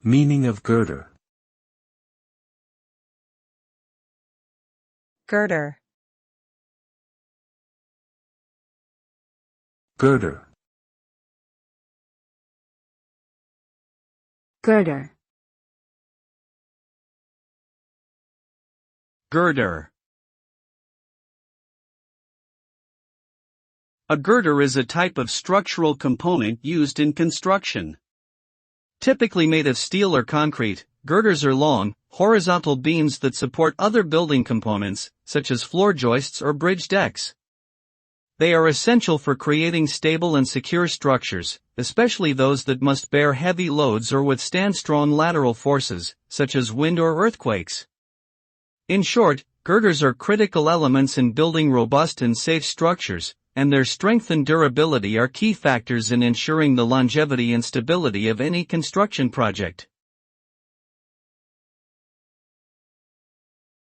Meaning of girder. Girder. Girder. Girder. Girder. A girder is a type of structural component used in construction. Typically made of steel or concrete, girders are long, horizontal beams that support other building components, such as floor joists or bridge decks. They are essential for creating stable and secure structures, especially those that must bear heavy loads or withstand strong lateral forces, such as wind or earthquakes. In short, girders are critical elements in building robust and safe structures, and their strength and durability are key factors in ensuring the longevity and stability of any construction project.